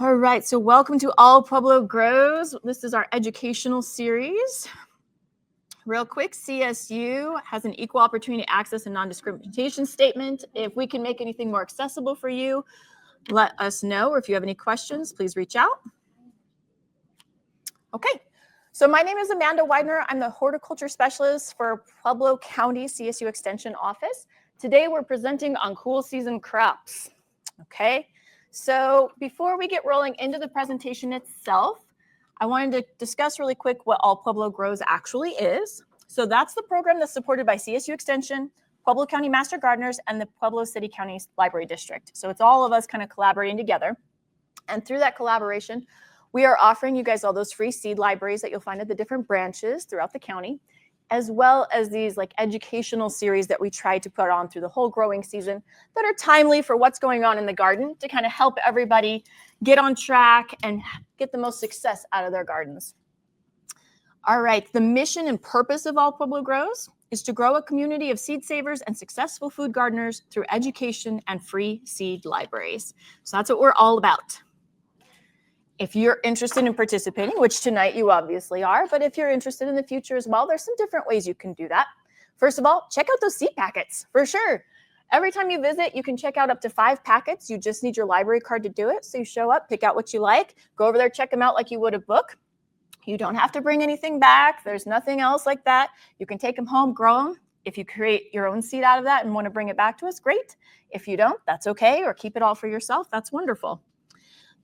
All right, so welcome to All Pueblo Grows. This is our educational series. Real quick, CSU has an equal opportunity access and non-discrimination statement. If we can make anything more accessible for you, let us know, or if you have any questions, please reach out. Okay, so my name is Amanda Weidner. I'm the horticulture specialist for Pueblo County CSU Extension Office. Today we're presenting on cool season crops. Okay, so before we get rolling into the presentation itself, I wanted to discuss really quick what All Pueblo Grows actually is. So that's the program that's supported by CSU Extension, Pueblo County Master Gardeners, and the Pueblo City County Library District. So it's all of us kind of collaborating together. And through that collaboration, we are offering you guys all those free seed libraries that you'll find at the different branches throughout the county, as well as these like educational series that we try to put on through the whole growing season that are timely for what's going on in the garden to kind of help everybody get on track and get the most success out of their gardens. All right, the mission and purpose of All Pueblo Grows is to grow a community of seed savers and successful food gardeners through education and free seed libraries. So that's what we're all about. If you're interested in participating, which tonight you obviously are, but if you're interested in the future as well, there's some different ways you can do that. First of all, check out those seed packets for sure. Every time you visit, you can check out up to 5 packets. You just need your library card to do it. So you show up, pick out what you like, go over there, check them out like you would a book. You don't have to bring anything back. There's nothing else like that. You can take them home, grow them. If you create your own seed out of that and want to bring it back to us, great. If you don't, that's okay, or keep it all for yourself. That's wonderful.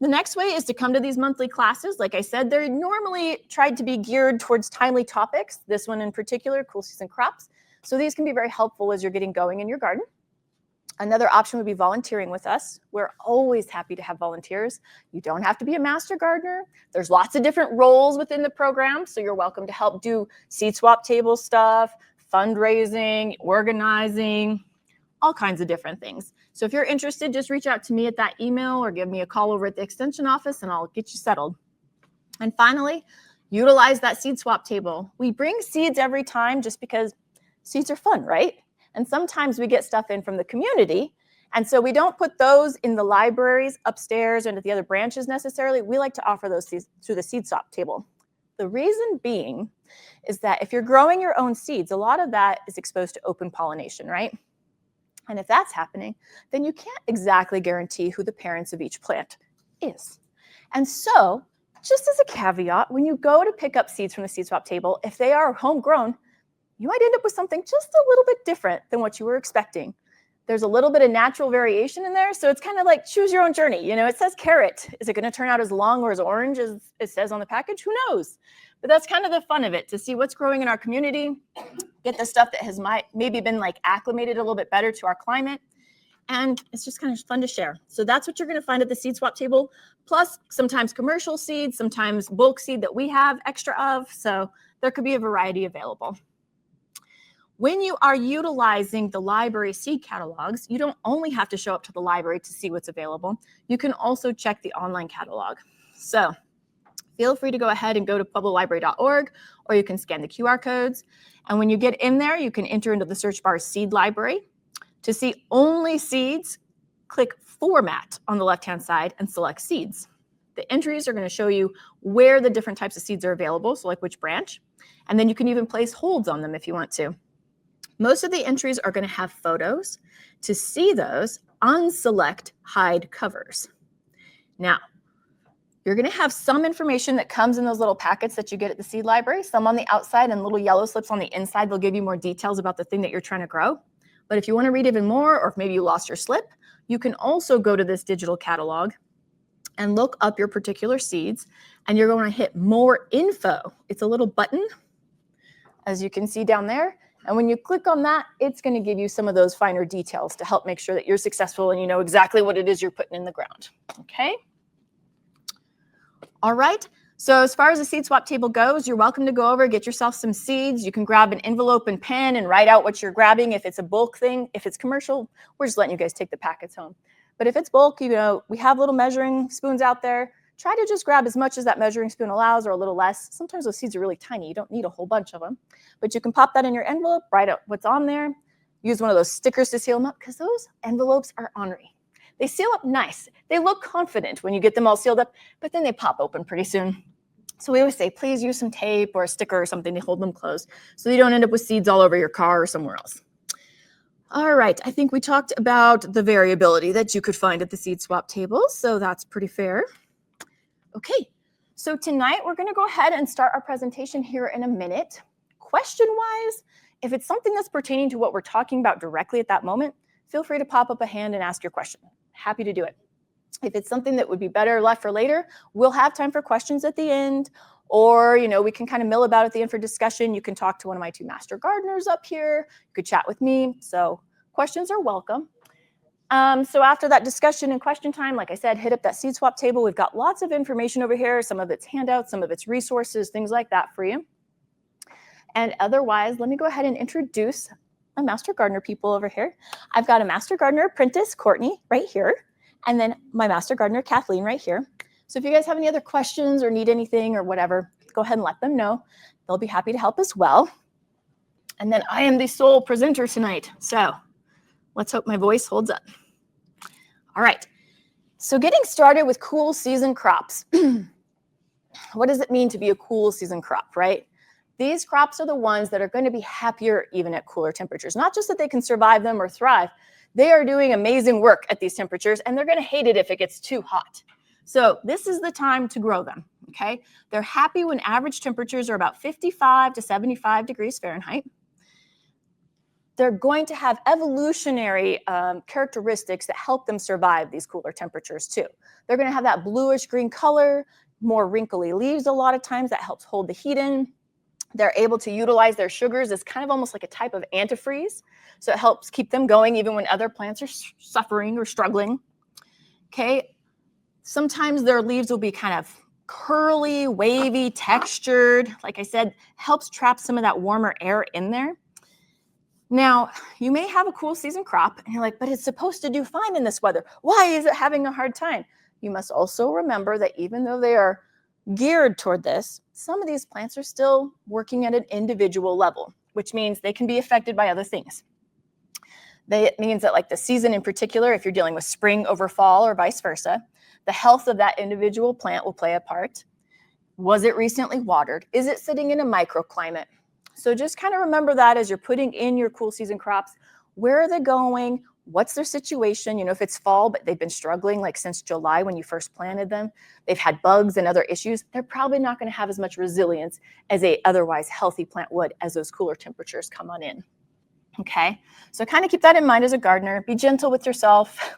The next way is to come to these monthly classes. Like I said, they're normally tried to be geared towards timely topics. This one in particular, cool season crops. So these can be very helpful as you're getting going in your garden. Another option would be volunteering with us. We're always happy to have volunteers. You don't have to be a master gardener. There's lots of different roles within the program, so you're welcome to help do seed swap table stuff, fundraising, organizing, all kinds of different things. So if you're interested, just reach out to me at that email or give me a call over at the extension office and I'll get you settled. And finally, utilize that seed swap table. We bring seeds every time just because seeds are fun, right? And sometimes we get stuff in from the community. And so we don't put those in the libraries upstairs and at the other branches necessarily. We like to offer those through the seed swap table. The reason being is that if you're growing your own seeds, a lot of that is exposed to open pollination, right? And if that's happening, then you can't exactly guarantee who the parents of each plant is. And so, just as a caveat, when you go to pick up seeds from the seed swap table, if they are homegrown, you might end up with something just a little bit different than what you were expecting. There's a little bit of natural variation in there, so it's kind of like choose your own journey. You know, it says carrot. Is it going to turn out as long or as orange as it says on the package? Who knows? But that's kind of the fun of it, to see what's growing in our community, get the stuff that has maybe been like acclimated a little bit better to our climate. And it's just kind of fun to share. So that's what you're going to find at the seed swap table, plus sometimes commercial seeds, sometimes bulk seed that we have extra of. So there could be a variety available. When you are utilizing the library seed catalogs, you don't only have to show up to the library to see what's available. You can also check the online catalog. So feel free to go ahead and go to pueblolibrary.org, or you can scan the QR codes. And when you get in there, you can enter into the search bar seed library. To see only seeds, click format on the left-hand side and select seeds. The entries are going to show you where the different types of seeds are available, so like which branch. And then you can even place holds on them if you want to. Most of the entries are going to have photos. To see those, unselect hide covers. Now, you're going to have some information that comes in those little packets that you get at the seed library, some on the outside and little yellow slips on the inside. They'll give you more details about the thing that you're trying to grow. But if you want to read even more, or if maybe you lost your slip, you can also go to this digital catalog and look up your particular seeds, and you're going to hit more info. It's a little button, as you can see down there. And when you click on that, it's going to give you some of those finer details to help make sure that you're successful and you know exactly what it is you're putting in the ground. Okay? All right. So as far as the seed swap table goes, you're welcome to go over, get yourself some seeds. You can grab an envelope and pen and write out what you're grabbing if it's a bulk thing. If it's commercial, we're just letting you guys take the packets home. But if it's bulk, you know, we have little measuring spoons out there. Try to just grab as much as that measuring spoon allows, or a little less. Sometimes those seeds are really tiny. You don't need a whole bunch of them. But you can pop that in your envelope, write out what's on there, use one of those stickers to seal them up, because those envelopes are ornery. They seal up nice. They look confident when you get them all sealed up, but then they pop open pretty soon. So we always say, please use some tape or a sticker or something to hold them closed so you don't end up with seeds all over your car or somewhere else. All right, I think we talked about the variability that you could find at the seed swap table, so that's pretty fair. Okay, so tonight we're gonna go ahead and start our presentation here in a minute. Question-wise, if it's something that's pertaining to what we're talking about directly at that moment, feel free to pop up a hand and ask your question. Happy to do it. If it's something that would be better left for later, we'll have time for questions at the end, or we can kind of mill about at the end for discussion. You can talk to one of my two master gardeners up here. You could chat with me. So questions are welcome. So after that discussion and question time, like I said, hit up that seed swap table. We've got lots of information over here. Some of it's handouts, some of it's resources, things like that for you. And otherwise, let me go ahead and introduce my master gardener people over here. I've got a master gardener apprentice, Courtney, right here. And then my master gardener, Kathleen, right here. So if you guys have any other questions or need anything or whatever, go ahead and let them know. They'll be happy to help as well. And then I am the sole presenter tonight. So let's hope my voice holds up. All right. So getting started with cool season crops. What does it mean to be a cool season crop, right? These crops are the ones that are going to be happier even at cooler temperatures. Not just that they can survive them or thrive. They are doing amazing work at these temperatures, and they're going to hate it if it gets too hot. So this is the time to grow them, okay? They're happy when average temperatures are about 55 to 75 degrees Fahrenheit. They're going to have evolutionary characteristics that help them survive these cooler temperatures too. They're going to have that bluish green color, more wrinkly leaves a lot of times. That helps hold the heat in. They're able to utilize their sugars as kind of almost like a type of antifreeze. So it helps keep them going even when other plants are suffering or struggling. Okay. Sometimes their leaves will be kind of curly, wavy, textured. Like I said, helps trap some of that warmer air in there. Now, you may have a cool season crop and you're like, but it's supposed to do fine in this weather. Why is it having a hard time? You must also remember that even though they are geared toward this, some of these plants are still working at an individual level, which means they can be affected by other things. It means that like the season in particular, if you're dealing with spring over fall or vice versa, the health of that individual plant will play a part. Was it recently watered? Is it sitting in a microclimate? So just kind of remember that as you're putting in your cool season crops. Where are they going? What's their situation? If it's fall, but they've been struggling like since July when you first planted them, they've had bugs and other issues, they're probably not going to have as much resilience as a otherwise healthy plant would as those cooler temperatures come on in. Okay, so kind of keep that in mind as a gardener. Be gentle with yourself.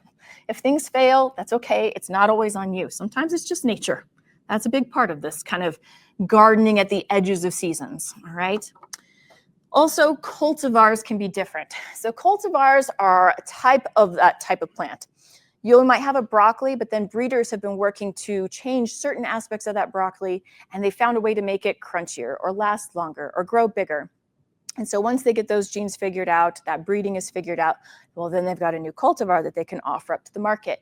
If things fail, that's okay. It's not always on you. Sometimes it's just nature. That's a big part of this kind of gardening at the edges of seasons, all right? Also, cultivars can be different. So cultivars are a type of that type of plant. You might have a broccoli, but then breeders have been working to change certain aspects of that broccoli, and they found a way to make it crunchier or last longer or grow bigger. And so once they get those genes figured out, that breeding is figured out, well, then they've got a new cultivar that they can offer up to the market.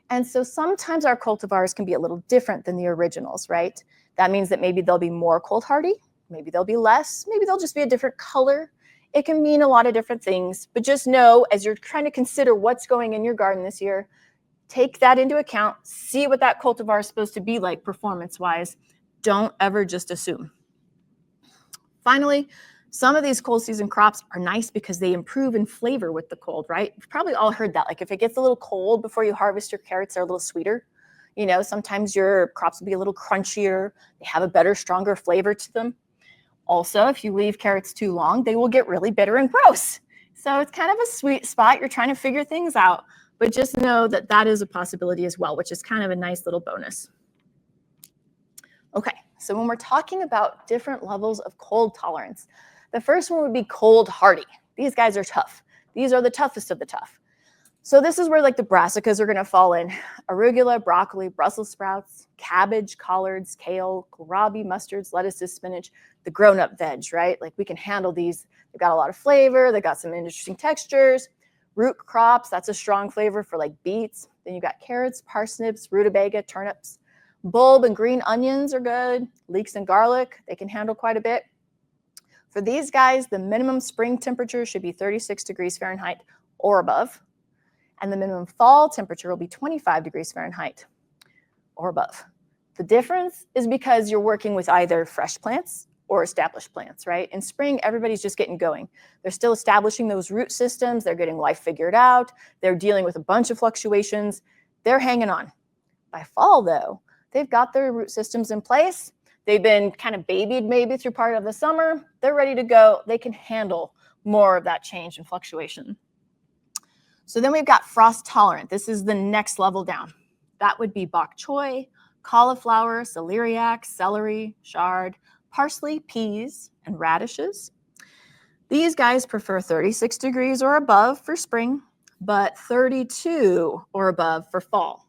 And so sometimes our cultivars can be a little different than the originals, right? That means that maybe they'll be more cold hardy, maybe they'll be less, maybe they'll just be a different color. It can mean a lot of different things, but just know as you're trying to consider what's going in your garden this year, take that into account, see what that cultivar is supposed to be like performance-wise. Don't ever just assume. Finally, some of these cold season crops are nice because they improve in flavor with the cold, right? You've probably all heard that. Like if it gets a little cold before you harvest your carrots, they're a little sweeter. Sometimes your crops will be a little crunchier. They have a better, stronger flavor to them. Also, if you leave carrots too long, they will get really bitter and gross. So it's kind of a sweet spot. You're trying to figure things out, but just know that that is a possibility as well, which is kind of a nice little bonus. Okay, so when we're talking about different levels of cold tolerance, the first one would be cold hardy. These guys are tough. These are the toughest of the tough. So this is where like the brassicas are going to fall in. Arugula, broccoli, Brussels sprouts, cabbage, collards, kale, kohlrabi, mustards, lettuces, spinach, the grown-up veg, right? Like we can handle these. They've got a lot of flavor. They've got some interesting textures. Root crops, that's a strong flavor for like beets. Then you've got carrots, parsnips, rutabaga, turnips. Bulb and green onions are good. Leeks and garlic, they can handle quite a bit. For these guys, the minimum spring temperature should be 36 degrees Fahrenheit or above. and the minimum fall temperature will be 25 degrees Fahrenheit or above. The difference is because you're working with either fresh plants or established plants, right? In spring, everybody's just getting going. They're still establishing those root systems. They're getting life figured out. They're dealing with a bunch of fluctuations. They're hanging on. By fall, though, they've got their root systems in place. They've been kind of babied maybe through part of the summer. They're ready to go. They can handle more of that change and fluctuation. So then we've got frost tolerant. This is the next level down. That would be bok choy, cauliflower, celeriac, celery, chard, parsley, peas, and radishes. These guys prefer 36 degrees or above for spring, but 32 or above for fall.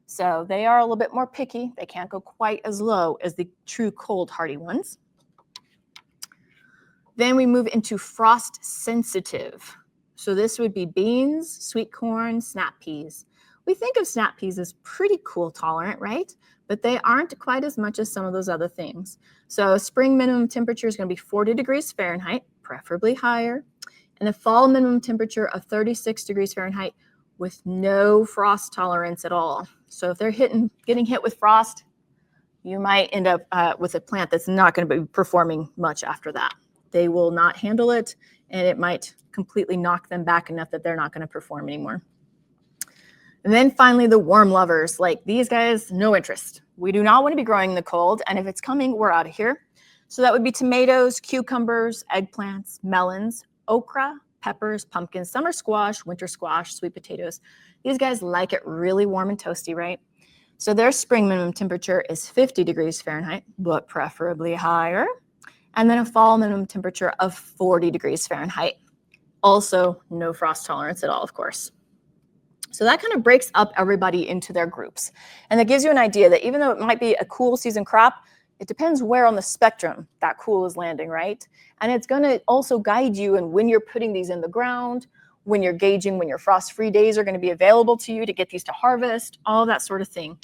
So they are a little bit more picky. They can't go quite as low as the true cold hardy ones. Then we move into frost sensitive. So this would be beans, sweet corn, snap peas. We think of snap peas as pretty cool tolerant, right? But they aren't quite as much as some of those other things. So spring minimum temperature is going to be 40 degrees Fahrenheit, preferably higher, and the fall minimum temperature of 36 degrees Fahrenheit with no frost tolerance at all. So if they're getting hit with frost, you might end up with a plant that's not going to be performing much after that. They will not handle it, and it might completely knock them back enough that they're not going to perform anymore. And then finally, the warm lovers, like these guys, no interest. We do not want to be growing in the cold, and if it's coming, we're out of here. So that would be tomatoes, cucumbers, eggplants, melons, okra, peppers, pumpkins, summer squash, winter squash, sweet potatoes. These guys like it really warm and toasty, right? So their spring minimum temperature is 50 degrees Fahrenheit, but preferably higher. And then a fall minimum temperature of 40 degrees Fahrenheit. Also, no frost tolerance at all, of course. So that kind of breaks up everybody into their groups. And that gives you an idea that even though it might be a cool season crop, it depends where on the spectrum that cool is landing, right? And it's going to also guide you in when you're putting these in the ground, when you're gauging when your frost-free days are going to be available to you to get these to harvest, all that sort of thing.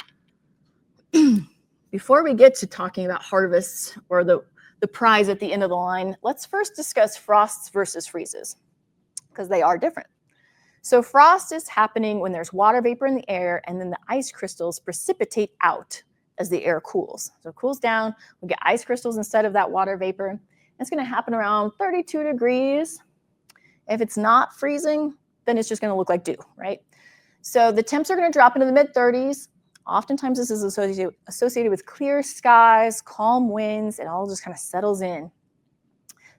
Before we get to talking about harvests or the prize at the end of the line, let's first discuss frosts versus freezes, because they are different. So frost is happening when there's water vapor in the air and then the ice crystals precipitate out as the air cools. So it cools down, we get ice crystals instead of that water vapor. It's going to happen around 32 degrees. If it's not freezing, then it's just going to look like dew, right? So the temps are going to drop into the mid-30s. Oftentimes this is associated with clear skies, calm winds. It all just kind of settles in.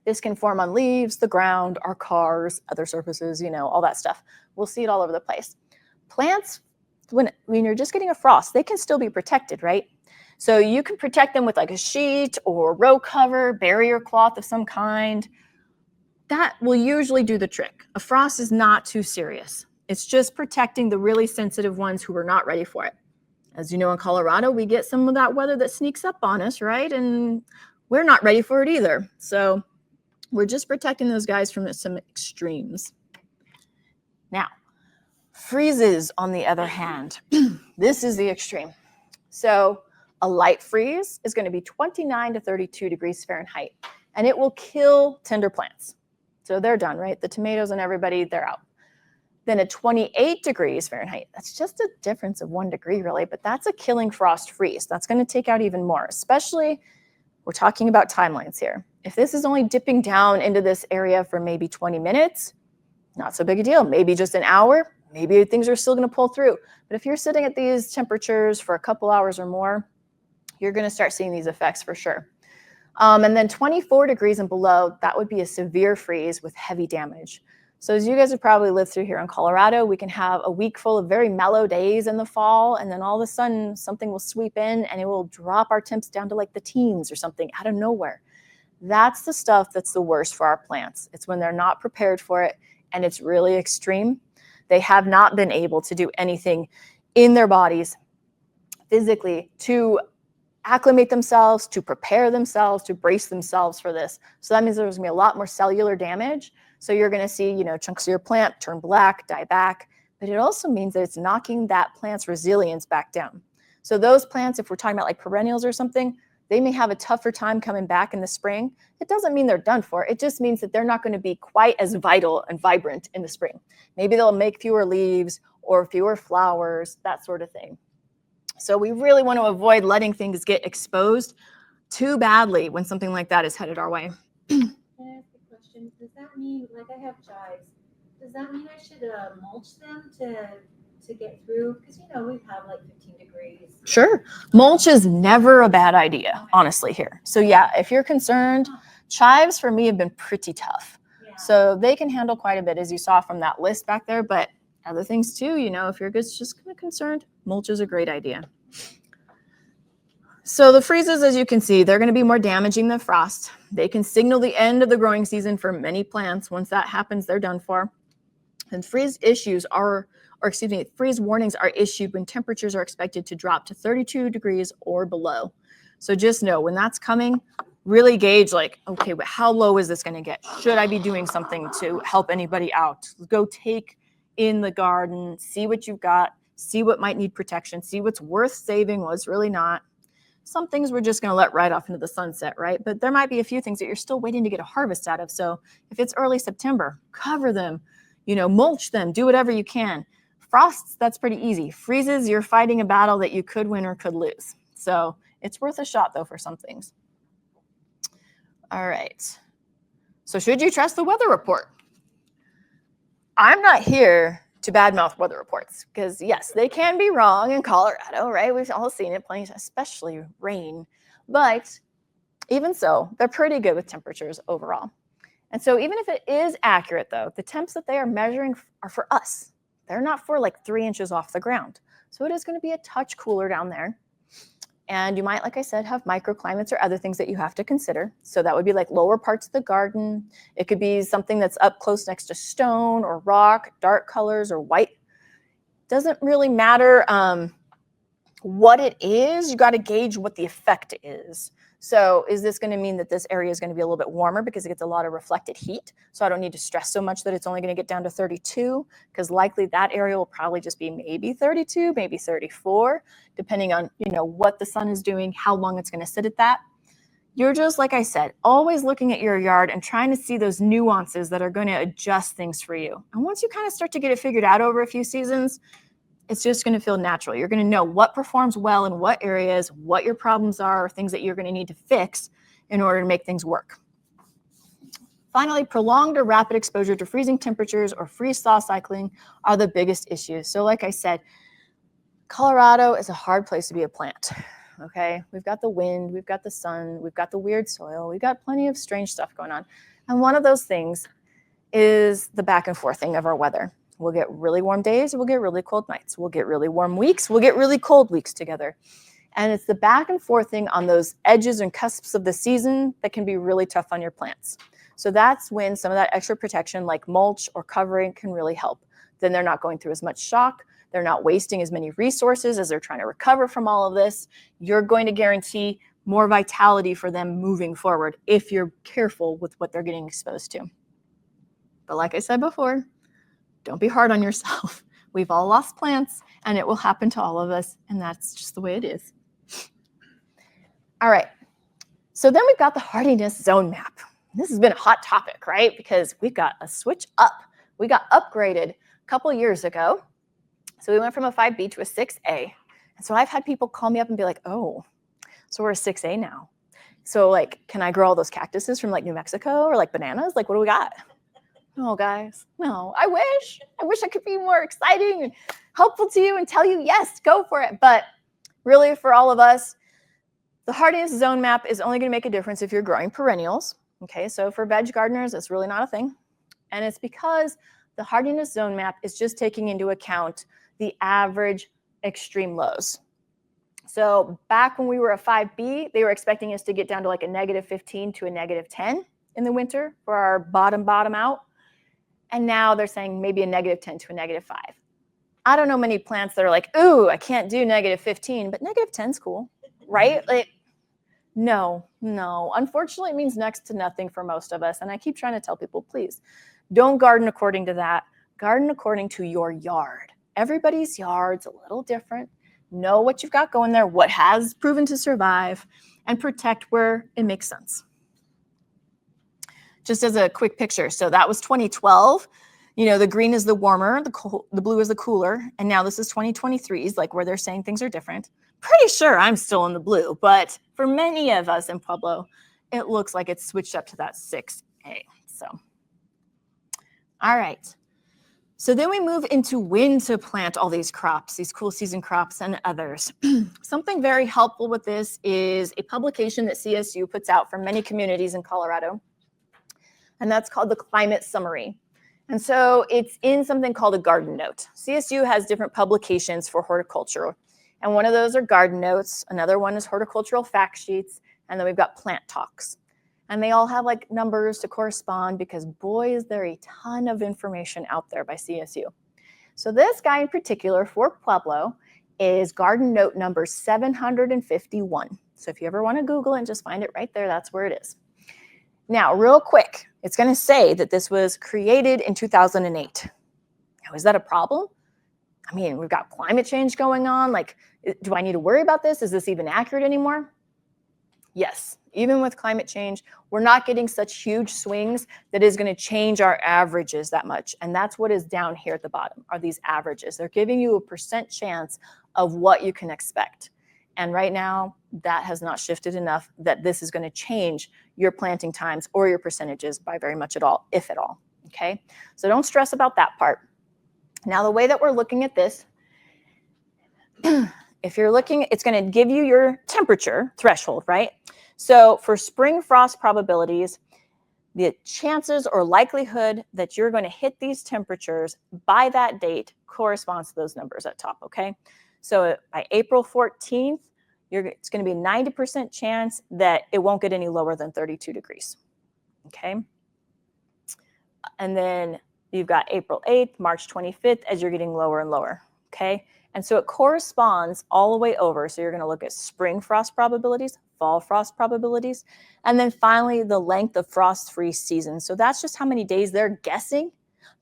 This can form on leaves, the ground, our cars, other surfaces, all that stuff. We'll see it all over the place. Plants, when you're just getting a frost, they can still be protected, right? So you can protect them with like a sheet or row cover, barrier cloth of some kind. That will usually do the trick. A frost is not too serious. It's just protecting the really sensitive ones who are not ready for it. As you know, in Colorado, we get some of that weather that sneaks up on us, right? And we're not ready for it either. So we're just protecting those guys from some extremes. Now, freezes, on the other hand, this is the extreme. So a light freeze is going to be 29 to 32 degrees Fahrenheit, and it will kill tender plants. So they're done, right? The tomatoes and everybody, they're out. Then at 28 degrees Fahrenheit, that's just a difference of 1 degree really, but that's a killing frost freeze. That's going to take out even more, especially we're talking about timelines here. If this is only dipping down into this area for maybe 20 minutes, not so big a deal. Maybe just an hour, maybe things are still going to pull through. But if you're sitting at these temperatures for a couple hours or more, you're going to start seeing these effects for sure. And then 24 degrees and below, that would be a severe freeze with heavy damage. So as you guys have probably lived through here in Colorado, we can have a week full of very mellow days in the fall, and then all of a sudden something will sweep in and it will drop our temps down to like the teens or something out of nowhere. That's the stuff that's the worst for our plants. It's when they're not prepared for it and it's really extreme. They have not been able to do anything in their bodies physically to acclimate themselves, to prepare themselves, to brace themselves for this. So that means there's going to be a lot more cellular damage. So you're going to see, chunks of your plant turn black, die back, but it also means that it's knocking that plant's resilience back down. So those plants, if we're talking about like perennials or something, they may have a tougher time coming back in the spring. It doesn't mean they're done for. It just means that they're not going to be quite as vital and vibrant in the spring. Maybe they'll make fewer leaves, or fewer flowers, that sort of thing. So we really want to avoid letting things get exposed too badly when something like that is headed our way. Can I ask a question? Does that mean, like I have chives, does that mean I should mulch them to get through? Because, we have like 15 degrees. Sure. Mulch is never a bad idea, honestly, here. So yeah, if you're concerned, chives for me have been pretty tough. Yeah. So they can handle quite a bit, as you saw from that list back there, but other things too, if you're just kind of concerned, mulch is a great idea. So the freezes, as you can see, they're going to be more damaging than frost. They can signal the end of the growing season for many plants. Once that happens, they're done for. And freeze warnings are issued when temperatures are expected to drop to 32 degrees or below. So just know when that's coming, really gauge okay, but how low is this going to get? Should I be doing something to help anybody out? Go take in the garden, see what you've got, see what might need protection, see what's worth saving, what's really not. Some things we're just going to let right off into the sunset, right? But there might be a few things that you're still waiting to get a harvest out of. So if it's early September, cover them, mulch them, do whatever you can. Frosts, that's pretty easy. Freezes, you're fighting a battle that you could win or could lose. So it's worth a shot, though, for some things. All right. So should you trust the weather report? I'm not here to badmouth weather reports because, yes, they can be wrong in Colorado, right? We've all seen it plenty, especially rain. But even so, they're pretty good with temperatures overall. And so even if it is accurate, though, the temps that they are measuring are for us. They're not for 3 inches off the ground. So it is going to be a touch cooler down there. And you might, like I said, have microclimates or other things that you have to consider. So that would be lower parts of the garden. It could be something that's up close next to stone or rock, dark colors or white. Doesn't really matter what it is. You got to gauge what the effect is. So is this going to mean that this area is going to be a little bit warmer because it gets a lot of reflected heat? So I don't need to stress so much that it's only going to get down to 32, because likely that area will probably just be maybe 32, maybe 34, depending on, what the sun is doing, how long it's going to sit at that. You're just, like I said, always looking at your yard and trying to see those nuances that are going to adjust things for you. And once you kind of start to get it figured out over a few seasons, it's just going to feel natural. You're going to know what performs well in what areas, what your problems are, or things that you're going to need to fix in order to make things work. Finally, prolonged or rapid exposure to freezing temperatures or freeze-thaw cycling are the biggest issues. So like I said, Colorado is a hard place to be a plant, okay? We've got the wind, we've got the sun, we've got the weird soil, we've got plenty of strange stuff going on. And one of those things is the back and forth thing of our weather. We'll get really warm days, we'll get really cold nights. We'll get really warm weeks, we'll get really cold weeks together. And it's the back and forth thing on those edges and cusps of the season that can be really tough on your plants. So that's when some of that extra protection like mulch or covering can really help. Then they're not going through as much shock. They're not wasting as many resources as they're trying to recover from all of this. You're going to guarantee more vitality for them moving forward if you're careful with what they're getting exposed to. But like I said before, don't be hard on yourself. We've all lost plants, and it will happen to all of us, and that's just the way it is. All right, so then we've got the hardiness zone map. This has been a hot topic, right? Because we've got a switch up. We got upgraded a couple years ago. So we went from a 5B to a 6A. And so I've had people call me up and be like, oh, so we're a 6A now. So can I grow all those cactuses from New Mexico or bananas? What do we got? No, guys, no. I wish I could be more exciting and helpful to you and tell you, yes, go for it. But really, for all of us, the hardiness zone map is only going to make a difference if you're growing perennials. Okay, so for veg gardeners, it's really not a thing. And it's because the hardiness zone map is just taking into account the average extreme lows. So back when we were a 5B, they were expecting us to get down to a -15 to a -10 in the winter for our bottom out. And now they're saying maybe a -10 to a -5. I don't know many plants that are like, ooh, I can't do -15, but -10's cool, right? No. Unfortunately, it means next to nothing for most of us. And I keep trying to tell people, please, don't garden according to that. Garden according to your yard. Everybody's yard's a little different. Know what you've got going there, what has proven to survive, and protect where it makes sense. Just as a quick picture, so that was 2012. the green is the warmer, the blue is the cooler, and now this is 2023's, like where they're saying things are different. Pretty sure I'm still in the blue, but for many of us in Pueblo, it looks like it's switched up to that 6A. So, all right. So then we move into when to plant all these crops, these cool season crops and others. Something very helpful with this is a publication that CSU puts out for many communities in Colorado, and that's called the Climate Summary. And so it's in something called a garden note. CSU has different publications for horticulture, and one of those are garden notes. Another one is horticultural fact sheets, and then we've got plant talks. And they all have like numbers to correspond because boy, is there a ton of information out there by CSU. So this guy in particular for Pueblo is garden note number 751. So if you ever want to Google it and just find it right there, that's where it is. Now, real quick, it's going to say that this was created in 2008. Now, is that a problem? I mean, we've got climate change going on. Like, do I need to worry about this? Is this even accurate anymore? Yes, even with climate change, we're not getting such huge swings that is going to change our averages that much. And that's what is down here at the bottom, are these averages. They're giving you a % chance of what you can expect. And right now, that has not shifted enough that this is going to change your planting times or your percentages by very much at all, if at all. Okay, so don't stress about that part. Now, the way that we're looking at this, if you're looking, it's going to give you your temperature threshold, right? So for spring frost probabilities, the chances or likelihood that you're going to hit these temperatures by that date corresponds to those numbers at top, okay? So by April 14th, it's going to be a 90% chance that it won't get any lower than 32 degrees, okay? And then you've got April 8th, March 25th as you're getting lower and lower, okay? And so it corresponds all the way over. So you're going to look at spring frost probabilities, fall frost probabilities, and then finally the length of frost-free season. So that's just how many days they're guessing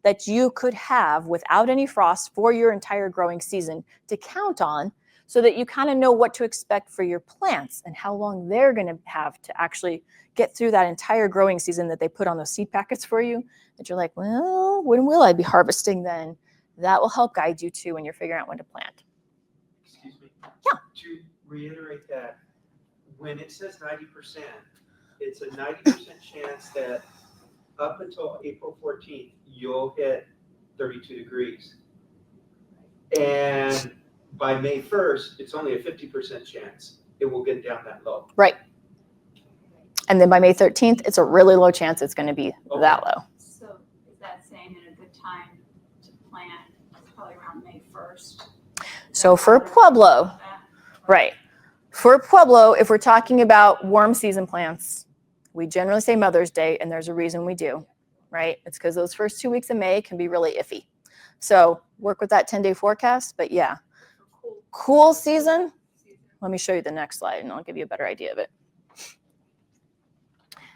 that you could have without any frost for your entire growing season to count on, so that you kind of know what to expect for your plants and how long they're going to have to actually get through that entire growing season that they put on those seed packets for you, that you're like, well, when will I be harvesting then? That will help guide you too when you're figuring out when to plant. Excuse me. Yeah. To reiterate that, when it says 90%, it's a 90% chance that up until April 14th, you'll hit 32 degrees. And by May 1st, it's only a 50% chance it will get down that low. Right. And then by May 13th, it's a really low chance it's going to be that low. So is that saying in a good time to plant? It's probably around May 1st. So for Pueblo, right. For Pueblo, if we're talking about warm season plants, we generally say Mother's Day, and there's a reason we do, right? It's because those first 2 weeks of May can be really iffy. So work with that 10-day forecast, but yeah. Cool season, let me show you the next slide and I'll give you a better idea of it.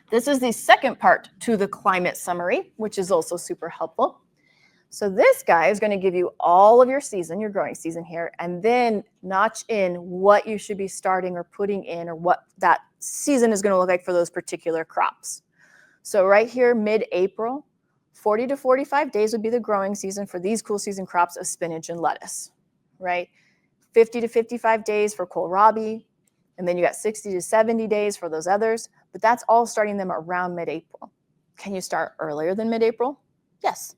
This is the second part to the climate summary, which is also super helpful. So this guy is going to give you all of your season, your growing season here, and then notch in what you should be starting or putting in or what that season is going to look like for those particular crops. So right here, mid-April, 40 to 45 days would be the growing season for these cool season crops of spinach and lettuce, right? 50 to 55 days for kohlrabi, and then you got 60 to 70 days for those others, but that's all starting them around mid-April. Can you start earlier than mid-April? Yes,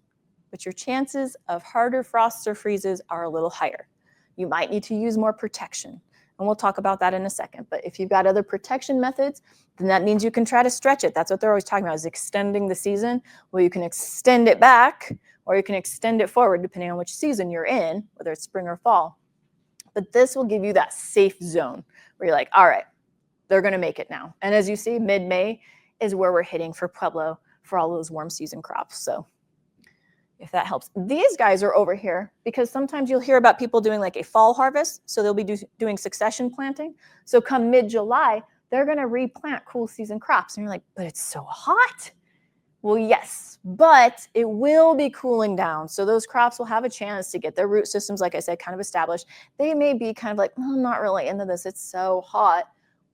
but your chances of harder frosts or freezes are a little higher. You might need to use more protection, and we'll talk about that in a second, but if you've got other protection methods, then that means you can try to stretch it. That's what they're always talking about, is extending the season. Well, you can extend it back, or you can extend it forward, depending on which season you're in, whether it's spring or fall. But this will give you that safe zone where you're like, all right, they're going to make it now. And as you see, mid-May is where we're hitting for Pueblo for all those warm season crops. So if that helps. These guys are over here because sometimes you'll hear about people doing like a fall harvest. So they'll be doing succession planting. So come mid-July, they're going to replant cool season crops. And you're like, but it's so hot. Well, yes, but it will be cooling down. So those crops will have a chance to get their root systems, like I said, kind of established. They may be kind of like, oh, I'm not really into this. It's so hot.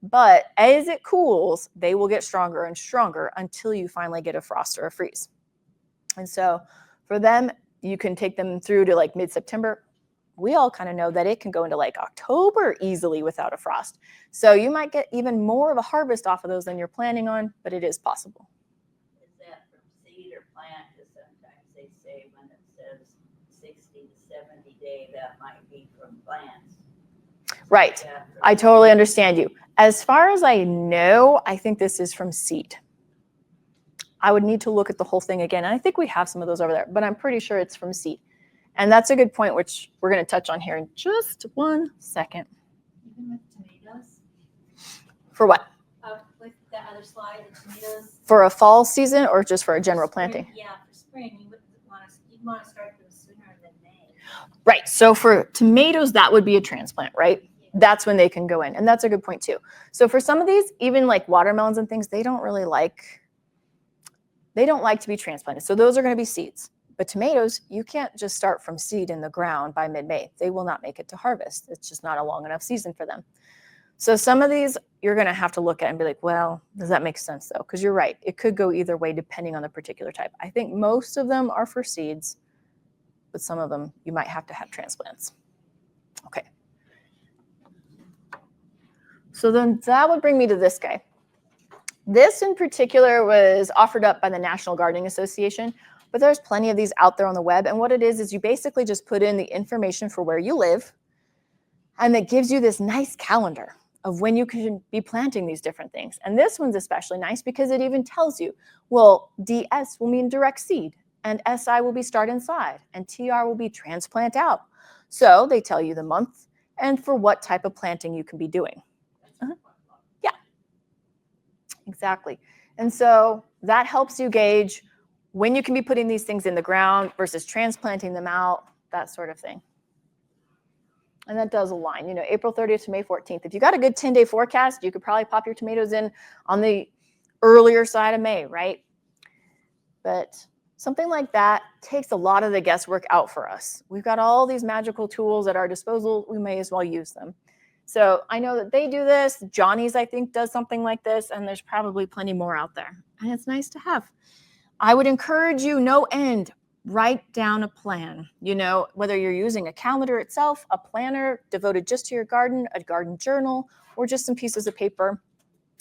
But as it cools, they will get stronger and stronger until you finally get a frost or a freeze. And so For them, you can take them through to like mid-September. We all kind of know that it can go into like October easily without a frost. So you might get even more of a harvest off of those than you're planning on, but it is possible. Is that from seed or plant? Because sometimes they say when it says 60 to 70 day, that might be from plants. Right. Yeah, I totally understand you. As far as I know, I think this is from seed. I would need to look at the whole thing again. And I think we have some of those over there, but I'm pretty sure it's from seed. And that's a good point, which we're going to touch on here in just 1 second. Even with tomatoes, For what? with the other slide, the tomatoes. For a fall season or just for a general Spring, planting? yeah, for spring, you'd want to start them sooner than May. Right. So for tomatoes, that would be a transplant, right? That's when they can go in. And that's a good point too. So for some of these, even like watermelons and things, they don't like to be transplanted. So those are going to be seeds. But tomatoes, you can't just start from seed in the ground by mid-May. They will not make it to harvest. It's just not a long enough season for them. So some of these you're going to have to look at and be like, well, does that make sense though? Because you're right. It could go either way depending on the particular type. I think most of them are for seeds, but some of them you might have to have transplants. Okay. So then that would bring me to this guy. This in particular was offered up by the National Gardening Association, but there's plenty of these out there on the web. And what it is you basically just put in the information for where you live, and it gives you this nice calendar of when you can be planting these different things. And this one's especially nice because it even tells you, well, DS will mean direct seed, and SI will be start inside, and TR will be transplant out. So they tell you the month and for what type of planting you can be doing. Yeah, exactly. And so that helps you gauge when you can be putting these things in the ground versus transplanting them out, that sort of thing. And that does align, April 30th to May 14th. If you got a good 10-day forecast, you could probably pop your tomatoes in on the earlier side of May, right? But something like that takes a lot of the guesswork out for us. We've got all these magical tools at our disposal. We may as well use them. So I know that they do this. Johnny's, I think, does something like this, and there's probably plenty more out there. And it's nice to have. I would encourage you, no end, write down a plan. Whether you're using a calendar itself, a planner devoted just to your garden, a garden journal, or just some pieces of paper.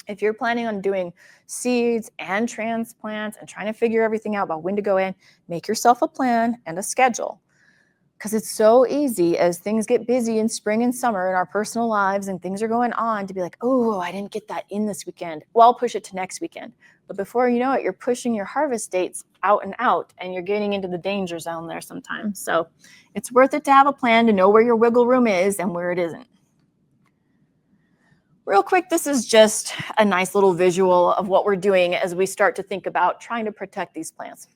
If you're planning on doing seeds and transplants and trying to figure everything out about when to go in, make yourself a plan and a schedule. Because it's so easy as things get busy in spring and summer in our personal lives and things are going on to be like, oh, I didn't get that in this weekend. Well, I'll push it to next weekend. But before you know it, you're pushing your harvest dates out and you're getting into the danger zone there sometimes. So it's worth it to have a plan to know where your wiggle room is and where it isn't. Real quick, this is just a nice little visual of what we're doing as we start to think about trying to protect these plants.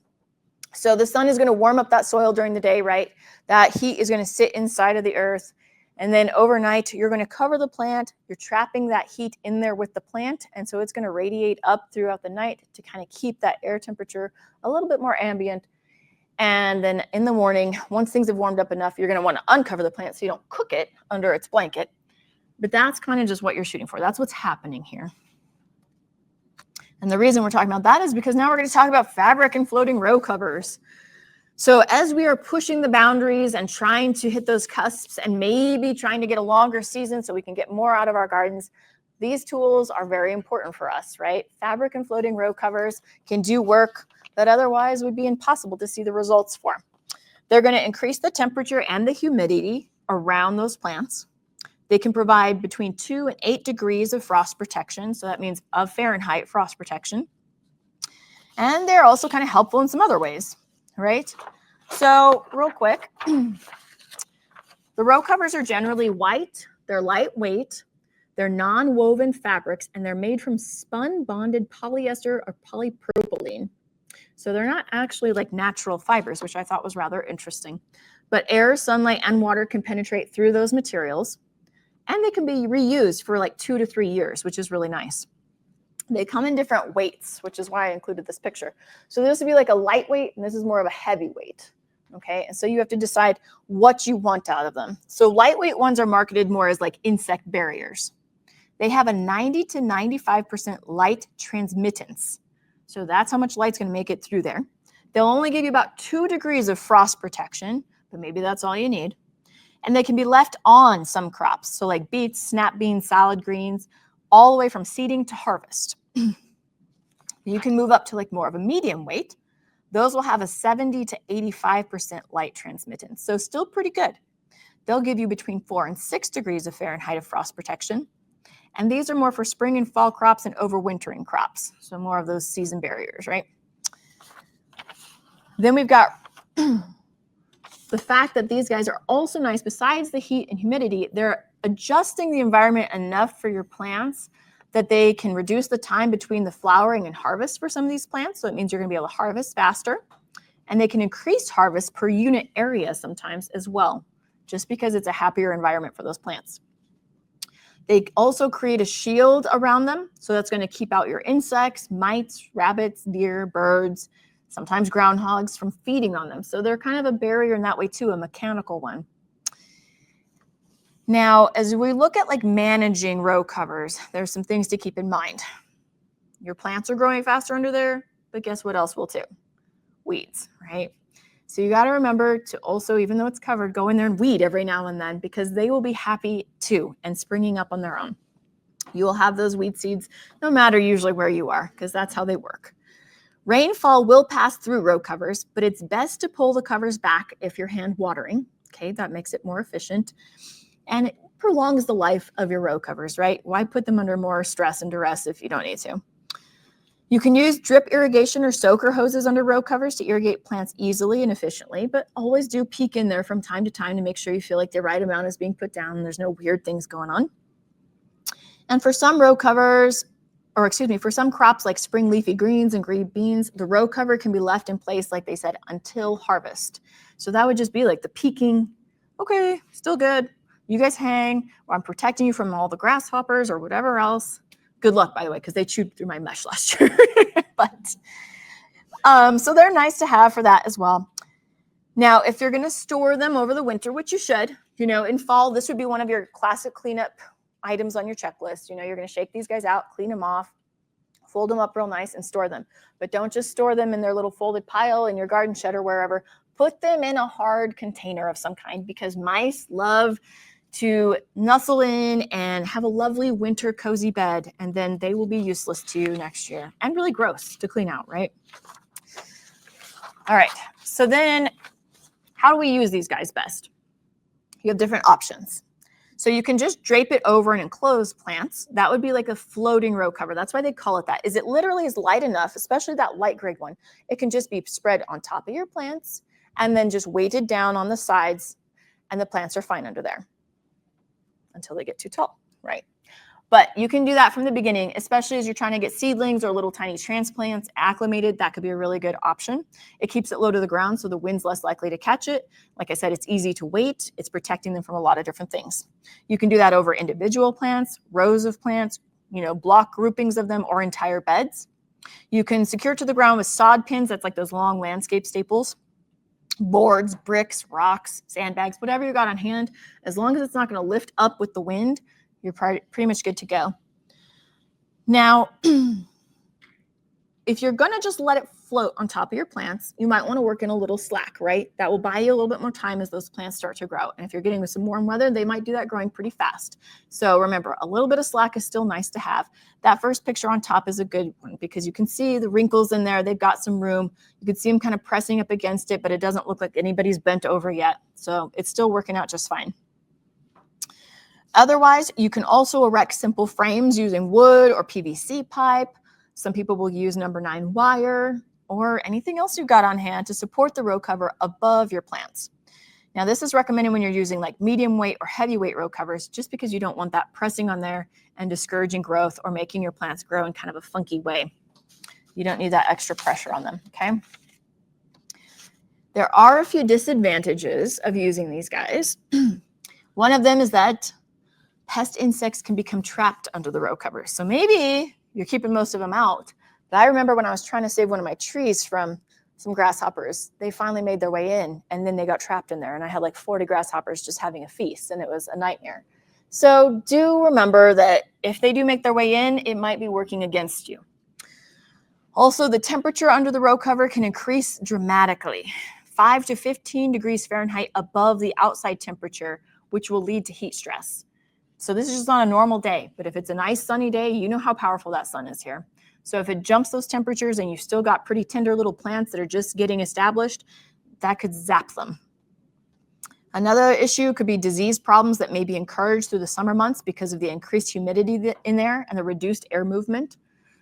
So the sun is going to warm up that soil during the day, right? That heat is going to sit inside of the earth. And then overnight, you're going to cover the plant. You're trapping that heat in there with the plant. And so it's going to radiate up throughout the night to kind of keep that air temperature a little bit more ambient. And then in the morning, once things have warmed up enough, you're going to want to uncover the plant so you don't cook it under its blanket. But that's kind of just what you're shooting for. That's what's happening here. And the reason we're talking about that is because now we're going to talk about fabric and floating row covers. So as we are pushing the boundaries and trying to hit those cusps and maybe trying to get a longer season so we can get more out of our gardens, these tools are very important for us, right? Fabric and floating row covers can do work that otherwise would be impossible to see the results for. They're going to increase the temperature and the humidity around those plants. They can provide between 2 and 8 degrees of frost protection. So that means of Fahrenheit frost protection. And they're also kind of helpful in some other ways, right? So real quick, the row covers are generally white. They're lightweight. They're non-woven fabrics, and they're made from spun bonded polyester or polypropylene. So they're not actually like natural fibers, which I thought was rather interesting. But air, sunlight, and water can penetrate through those materials. And they can be reused for like 2 to 3 years, which is really nice. They come in different weights, which is why I included this picture. So this would be like a lightweight, and this is more of a heavyweight. Okay, and so you have to decide what you want out of them. So lightweight ones are marketed more as like insect barriers. They have a 90 to 95% light transmittance. So that's how much light's going to make it through there. They'll only give you about 2 degrees of frost protection, but maybe that's all you need. And they can be left on some crops, so like beets, snap beans, salad greens, all the way from seeding to harvest. You can move up to like more of a medium weight. Those will have a 70 to 85% light transmittance, so still pretty good. They'll give you between 4 and 6 degrees of Fahrenheit of frost protection. And these are more for spring and fall crops and overwintering crops, so more of those season barriers, right? Then we've got the fact that these guys are also nice. Besides the heat and humidity, they're adjusting the environment enough for your plants that they can reduce the time between the flowering and harvest for some of these plants. So it means you're going to be able to harvest faster. And they can increase harvest per unit area sometimes as well, just because it's a happier environment for those plants. They also create a shield around them. So that's going to keep out your insects, mites, rabbits, deer, birds, sometimes groundhogs from feeding on them. So they're kind of a barrier in that way too, a mechanical one. Now, as we look at like managing row covers, there's some things to keep in mind. Your plants are growing faster under there, but guess what else will too? Weeds, right? So you got to remember to also, even though it's covered, go in there and weed every now and then because they will be happy too and springing up on their own. You will have those weed seeds no matter usually where you are because that's how they work. Rainfall will pass through row covers, but it's best to pull the covers back if you're hand watering. Okay, that makes it more efficient. And it prolongs the life of your row covers, right? Why put them under more stress and duress if you don't need to? You can use drip irrigation or soaker hoses under row covers to irrigate plants easily and efficiently, but always do peek in there from time to time to make sure you feel like the right amount is being put down and there's no weird things going on. And for some row covers, for some crops like spring leafy greens and green beans, the row cover can be left in place, like they said, until harvest. So that would just be like the peeking, okay, still good. You guys hang, or I'm protecting you from all the grasshoppers or whatever else. Good luck, by the way, because they chewed through my mesh last year. So they're nice to have for that as well. Now, if you're going to store them over the winter, which you should, in fall, this would be one of your classic cleanup items on your checklist. You're going to shake these guys out, clean them off, fold them up real nice and store them. But don't just store them in their little folded pile in your garden shed or wherever. Put them in a hard container of some kind because mice love to nuzzle in and have a lovely winter cozy bed, and then they will be useless to you next year and really gross to clean out, right? All right, so then how do we use these guys best? You have different options. So you can just drape it over and enclose plants. That would be like a floating row cover. That's why they call it that. It literally is light enough, especially that light gray one. It can just be spread on top of your plants and then just weighted down on the sides, and the plants are fine under there until they get too tall, right? But you can do that from the beginning, especially as you're trying to get seedlings or little tiny transplants acclimated. That could be a really good option. It keeps it low to the ground so the wind's less likely to catch it. Like I said, it's easy to weight. It's protecting them from a lot of different things. You can do that over individual plants, rows of plants, block groupings of them, or entire beds. You can secure to the ground with sod pins. That's like those long landscape staples. Boards, bricks, rocks, sandbags, whatever you got on hand. As long as it's not going to lift up with the wind, you're pretty much good to go. Now, if you're going to just let it float on top of your plants, you might want to work in a little slack, right? That will buy you a little bit more time as those plants start to grow. And if you're getting with some warm weather, they might do that growing pretty fast. So remember, a little bit of slack is still nice to have. That first picture on top is a good one because you can see the wrinkles in there. They've got some room. You can see them kind of pressing up against it, but it doesn't look like anybody's bent over yet. So it's still working out just fine. Otherwise, you can also erect simple frames using wood or PVC pipe. Some people will use number 9 wire or anything else you've got on hand to support the row cover above your plants. Now, this is recommended when you're using like medium weight or heavyweight row covers, just because you don't want that pressing on there and discouraging growth or making your plants grow in kind of a funky way. You don't need that extra pressure on them, okay? There are a few disadvantages of using these guys. One of them is that pest insects can become trapped under the row covers. So maybe you're keeping most of them out. But I remember when I was trying to save one of my trees from some grasshoppers, they finally made their way in and then they got trapped in there. And I had like 40 grasshoppers just having a feast and it was a nightmare. So do remember that if they do make their way in, it might be working against you. Also, the temperature under the row cover can increase dramatically, 5 to 15 degrees Fahrenheit above the outside temperature, which will lead to heat stress. So this is just on a normal day, but if it's a nice sunny day, you know how powerful that sun is here. So if it jumps those temperatures and you've still got pretty tender little plants that are just getting established, that could zap them. Another issue could be disease problems that may be encouraged through the summer months because of the increased humidity in there and the reduced air movement.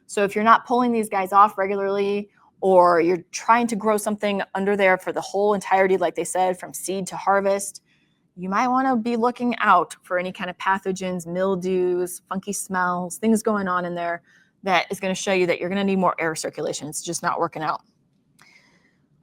So if you're not pulling these guys off regularly, or you're trying to grow something under there for the whole entirety, like they said, from seed to harvest, you might want to be looking out for any kind of pathogens, mildews, funky smells, things going on in there that is going to show you that you're going to need more air circulation. It's just not working out.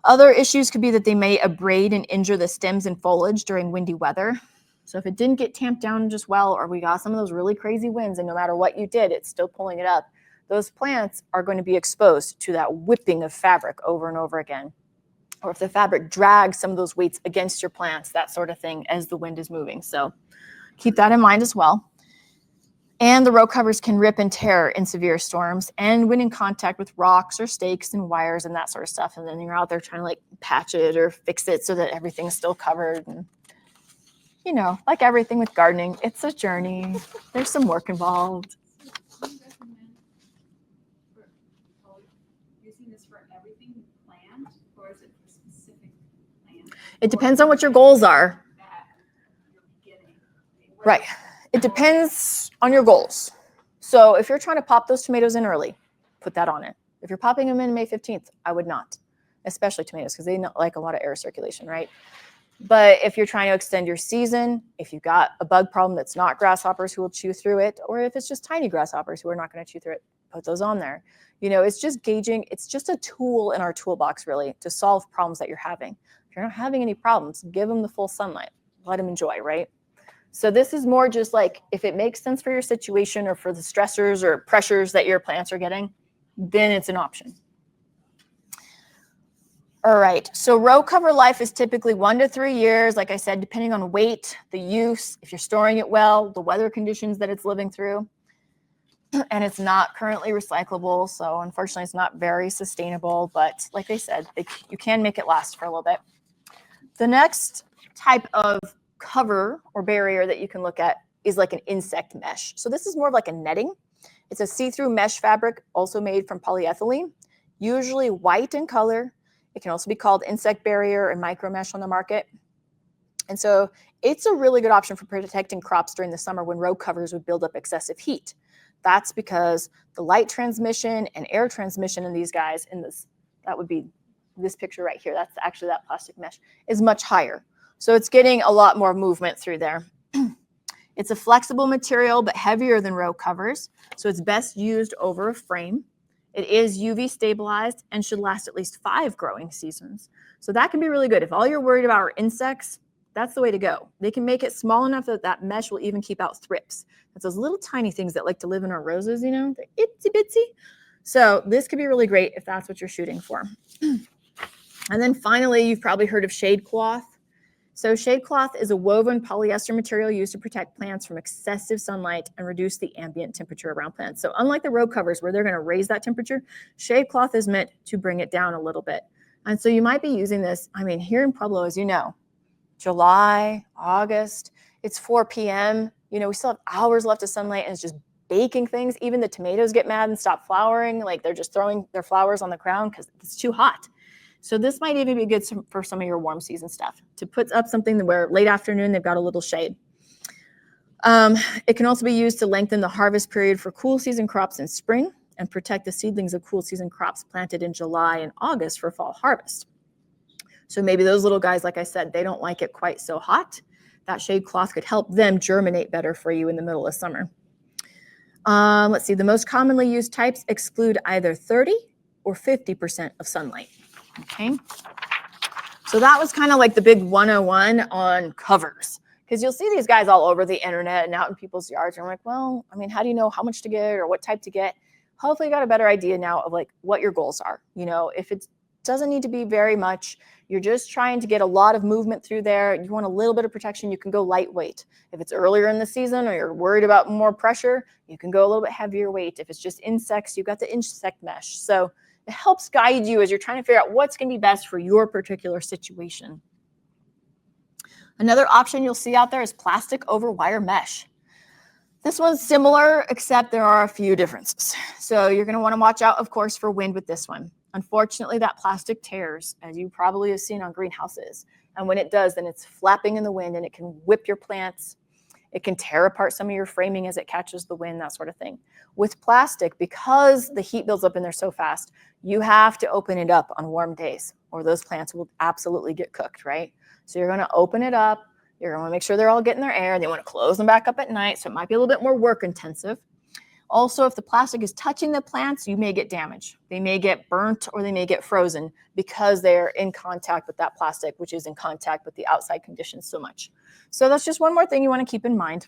Other issues could be that they may abrade and injure the stems and foliage during windy weather. So if it didn't get tamped down just well, or we got some of those really crazy winds, and no matter what you did, it's still pulling it up, those plants are going to be exposed to that whipping of fabric over and over again. Or if the fabric drags some of those weights against your plants, that sort of thing, as the wind is moving. So keep that in mind as well. And the row covers can rip and tear in severe storms and when in contact with rocks or stakes and wires and that sort of stuff. And then you're out there trying to like patch it or fix it so that everything's still covered. And, you know, like everything with gardening, it's a journey. There's some work involved. Do you recommend using this for everything you plant, or is it for specific plants? It depends on what your goals are. That you're beginning? Right. It depends on your goals. So if you're trying to pop those tomatoes in early, put that on it. If you're popping them in May 15th, I would not, especially tomatoes, because they like a lot of air circulation, right? But if you're trying to extend your season, if you've got a bug problem that's not grasshoppers who will chew through it, or if it's just tiny grasshoppers who are not going to chew through it, put those on there. You know, it's just gauging. It's just a tool in our toolbox, really, to solve problems that you're having. If you're not having any problems, give them the full sunlight. Let them enjoy, right? So this is more just like, if it makes sense for your situation or for the stressors or pressures that your plants are getting, then it's an option. All right, so row cover life is typically 1 to 3 years, like I said, depending on weight, the use, if you're storing it well, the weather conditions that it's living through. And it's not currently recyclable, so unfortunately it's not very sustainable, but like I said, you can make it last for a little bit. The next type of cover or barrier that you can look at is like an insect mesh. So this is more of like a netting. It's a see-through mesh fabric, also made from polyethylene, usually white in color. It can also be called insect barrier and micro mesh on the market. And so it's a really good option for protecting crops during the summer when row covers would build up excessive heat. That's because the light transmission and air transmission in these guys, that would be this picture right here, that's actually that plastic mesh, is much higher. So it's getting a lot more movement through there. It's a flexible material, but heavier than row covers. So it's best used over a frame. It is UV stabilized and should last at least 5 growing seasons. So that can be really good. If all you're worried about are insects, that's the way to go. They can make it small enough that that mesh will even keep out thrips. That's those little tiny things that like to live in our roses, you know, they're itsy bitsy. So this could be really great if that's what you're shooting for. And then finally, you've probably heard of shade cloth. So shade cloth is a woven polyester material used to protect plants from excessive sunlight and reduce the ambient temperature around plants. So unlike the row covers where they're going to raise that temperature, shade cloth is meant to bring it down a little bit. And so you might be using this, I mean, here in Pueblo, as you know, July, August, it's 4 p.m. You know, we still have hours left of sunlight and it's just baking things. Even the tomatoes get mad and stop flowering. Like they're just throwing their flowers on the ground because it's too hot. So this might even be good for some of your warm season stuff, to put up something where late afternoon they've got a little shade. It can also be used to lengthen the harvest period for cool season crops in spring and protect the seedlings of cool season crops planted in July and August for fall harvest. So maybe those little guys, like I said, they don't like it quite so hot. That shade cloth could help them germinate better for you in the middle of summer. Let's see, the most commonly used types exclude either 30 or 50% of sunlight. Okay, so that was kind of like the big 101 on covers, because you'll see these guys all over the internet and out in people's yards. And I'm like, well, I mean, how do you know how much to get or what type to get? Hopefully you got a better idea now of like what your goals are. You know, if it doesn't need to be very much, you're just trying to get a lot of movement through there, you want a little bit of protection, you can go lightweight. If it's earlier in the season or you're worried about more pressure, you can go a little bit heavier weight. If it's just insects, you've got the insect mesh. So It helps guide you as you're trying to figure out what's going to be best for your particular situation. Another option you'll see out there is plastic over wire mesh. This one's similar, except there are a few differences. So you're going to want to watch out, of course, for wind with this one. Unfortunately, that plastic tears, as you probably have seen on greenhouses. And when it does, then it's flapping in the wind and it can whip your plants. It can tear apart some of your framing as it catches the wind, that sort of thing. With plastic, because the heat builds up in there so fast, you have to open it up on warm days or those plants will absolutely get cooked, right? So you're going to open it up. You're going to make sure they're all getting their air. They want to close them back up at night, so it might be a little bit more work intensive. Also, if the plastic is touching the plants, you may get damage. They may get burnt or they may get frozen because they're in contact with that plastic, which is in contact with the outside conditions so much. So that's just one more thing you want to keep in mind.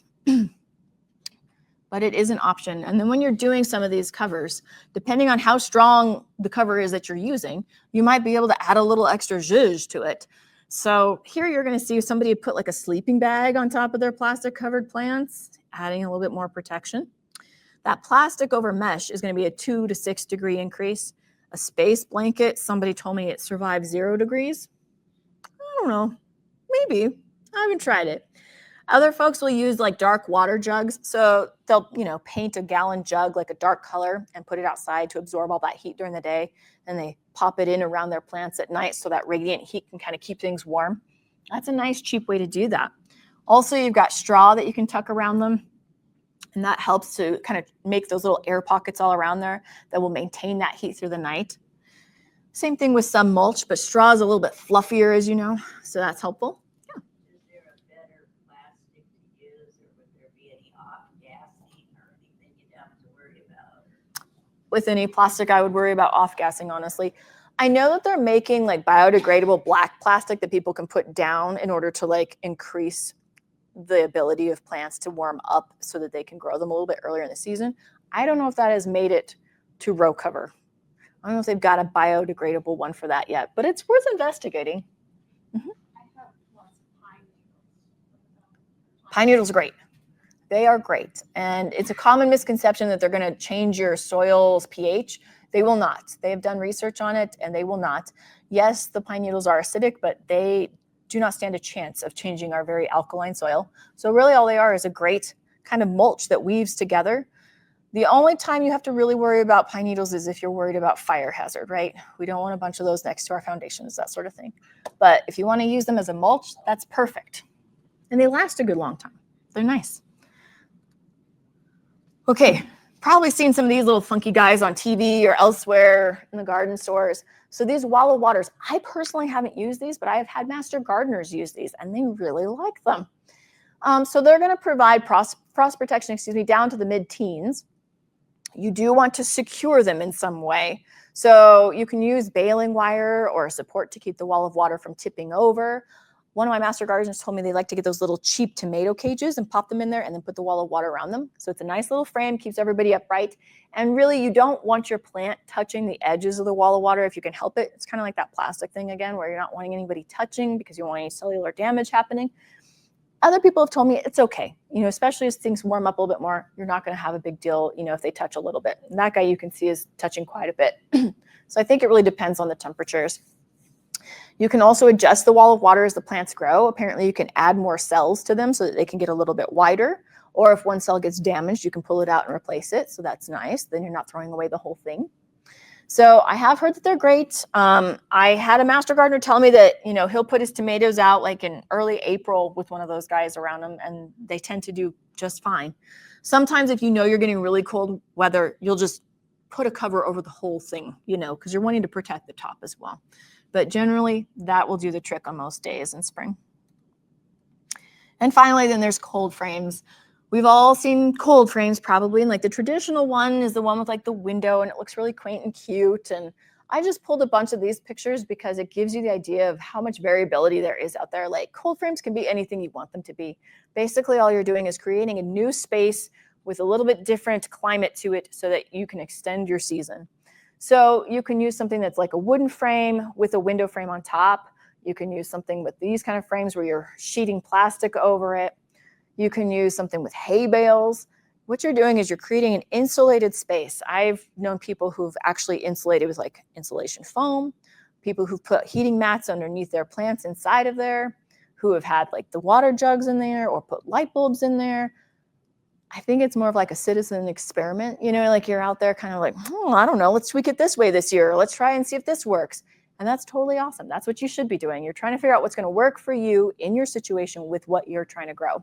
But it is an option. And then when you're doing some of these covers, depending on how strong the cover is that you're using, you might be able to add a little extra zhuzh to it. So here you're going to see somebody put like a sleeping bag on top of their plastic covered plants, adding a little bit more protection. That plastic over mesh is going to be a 2 to 6 degree increase. A space blanket, somebody told me it survives 0 degrees. I don't know, maybe. I haven't tried it. Other folks will use like dark water jugs. So they'll, paint a gallon jug like a dark color and put it outside to absorb all that heat during the day. And they pop it in around their plants at night so that radiant heat can kind of keep things warm. That's a nice, cheap way to do that. Also, you've got straw that you can tuck around them. And that helps to kind of make those little air pockets all around there that will maintain that heat through the night. Same thing with some mulch, but straw is a little bit fluffier, as you know, so that's helpful. Is there a better plastic to use, or would there be any off-gassing or anything you'd have to worry about? With any plastic, I would worry about off-gassing, honestly. I know that they're making like biodegradable black plastic that people can put down in order to like increase the ability of plants to warm up so that they can grow them a little bit earlier in the season. I don't know if that has made it to row cover. I don't know if they've got a biodegradable one for that yet, but it's worth investigating. I have lots of pine needles. Pine needles are great. They are great. And it's a common misconception that they're going to change your soil's pH. They will not. They have done research on it and they will not. Yes, the pine needles are acidic, but they do not stand a chance of changing our very alkaline soil. So really all they are is a great kind of mulch that weaves together. The only time you have to really worry about pine needles is if you're worried about fire hazard, right? We don't want a bunch of those next to our foundations, that sort of thing. But if you want to use them as a mulch, that's perfect. And they last a good long time. They're nice. Okay, probably seen some of these little funky guys on TV or elsewhere in the garden stores. So these wall of waters, I personally haven't used these, but I have had master gardeners use these and they really like them. So they're going to provide frost protection, down to the mid-teens. You do want to secure them in some way. So you can use baling wire or a support to keep the wall of water from tipping over. One of my master gardeners told me they like to get those little cheap tomato cages and pop them in there and then put the wall of water around them. So it's a nice little frame, keeps everybody upright. And really, you don't want your plant touching the edges of the wall of water if you can help it. It's kind of like that plastic thing again, where you're not wanting anybody touching because you don't want any cellular damage happening. Other people have told me it's okay, especially as things warm up a little bit more, you're not going to have a big deal, if they touch a little bit. And that guy you can see is touching quite a bit. So I think it really depends on the temperatures. You can also adjust the wall of water as the plants grow. Apparently you can add more cells to them so that they can get a little bit wider. Or if one cell gets damaged, you can pull it out and replace it. So that's nice. Then you're not throwing away the whole thing. So I have heard that they're great. I had a master gardener tell me that, he'll put his tomatoes out like in early April with one of those guys around him, and they tend to do just fine. Sometimes if you're getting really cold weather, you'll just put a cover over the whole thing, because you're wanting to protect the top as well. But generally, that will do the trick on most days in spring. And finally, then there's cold frames. We've all seen cold frames probably, and like the traditional one is the one with like the window and it looks really quaint and cute. And I just pulled a bunch of these pictures because it gives you the idea of how much variability there is out there. Like cold frames can be anything you want them to be. Basically, all you're doing is creating a new space with a little bit different climate to it so that you can extend your season. So you can use something that's like a wooden frame with a window frame on top. You can use something with these kind of frames where you're sheeting plastic over it. You can use something with hay bales. what you're doing is you're creating an insulated space. I've known people who've actually insulated with like insulation foam, people who've put heating mats underneath their plants inside of there, who have had like the water jugs in there or put light bulbs in there. I think it's more of like a citizen experiment, you know, like you're out there kind of like, oh, I don't know, let's tweak it this way this year. Let's try and see if this works. And that's totally awesome. That's what you should be doing. You're trying to figure out what's going to work for you in your situation with what you're trying to grow.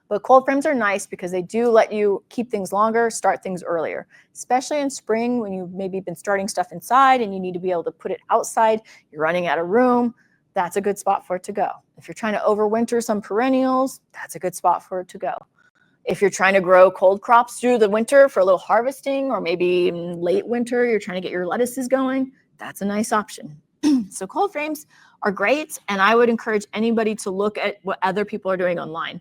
But cold frames are nice because they do let you keep things longer, start things earlier, especially in spring when you've maybe been starting stuff inside and you need to be able to put it outside. You're running out of room. That's a good spot for it to go. If you're trying to overwinter some perennials, that's a good spot for it to go. If you're trying to grow cold crops through the winter for a little harvesting, or maybe in late winter, you're trying to get your lettuces going, that's a nice option. So cold frames are great. And I would encourage anybody to look at what other people are doing online,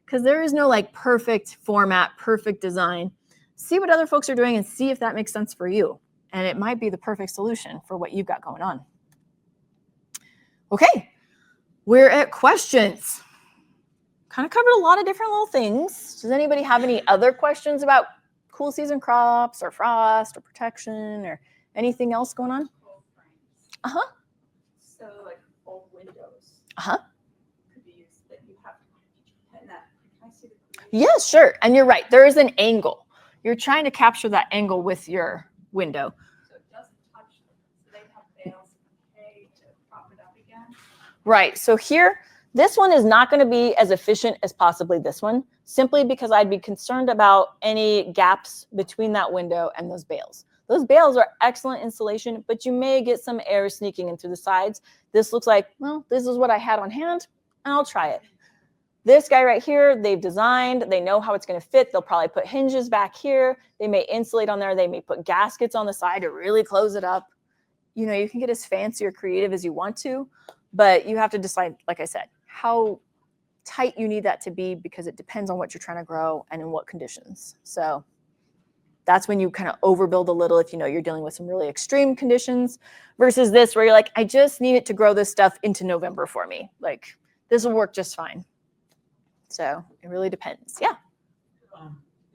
because there is no like perfect format, perfect design. See what other folks are doing and see if that makes sense for you. And it might be the perfect solution for what you've got going on. Okay, we're at questions. Kind of covered a lot of different little things. Does anybody have any other questions about cool season crops or frost or protection or anything else going on? Cold frames. Uh-huh. So like old windows Uh-huh. could be used that you have and that. Can I see the green? Yes, sure. And you're right. There is an angle. You're trying to capture that angle with your window. So it doesn't touch them. So they have bales of hay to prop it up again. Right. So here, this one is not going to be as efficient as possibly this one, simply because I'd be concerned about any gaps between that window and those bales. Those bales are excellent insulation, but you may get some air sneaking in through the sides. This looks like, well, this is what I had on hand, and I'll try it. This guy right here, they've designed, they know how it's going to fit. They'll probably put hinges back here. They may insulate on there. They may put gaskets on the side to really close it up. You know, you can get as fancy or creative as you want to, but you have to decide, like I said, how tight you need that to be, because it depends on what you're trying to grow and in what conditions. So that's when you kind of overbuild a little if you know you're dealing with some really extreme conditions, versus this where you're like, I just need it to grow this stuff into November for me. Like, this will work just fine. So it really depends. Yeah.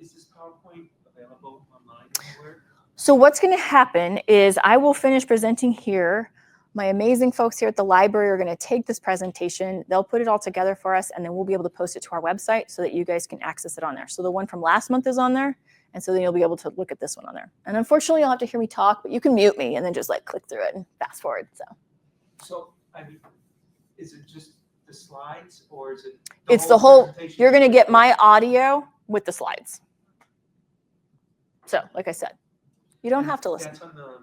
Is this PowerPoint available online anywhere? So what's going to happen is I will finish presenting here. My amazing folks here at the library are going to take this presentation. They'll put it all together for us, and then we'll be able to post it to our website so that you guys can access it on there. So the one from last month is on there, and so then you'll be able to look at this one on there. And unfortunately, you'll have to hear me talk, but you can mute me and then just like click through it and fast forward. So, I mean, is it just the slides, or is it? It's the whole, presentation? you're going to get my audio with the slides. So like I said, you don't have to listen. That's on the.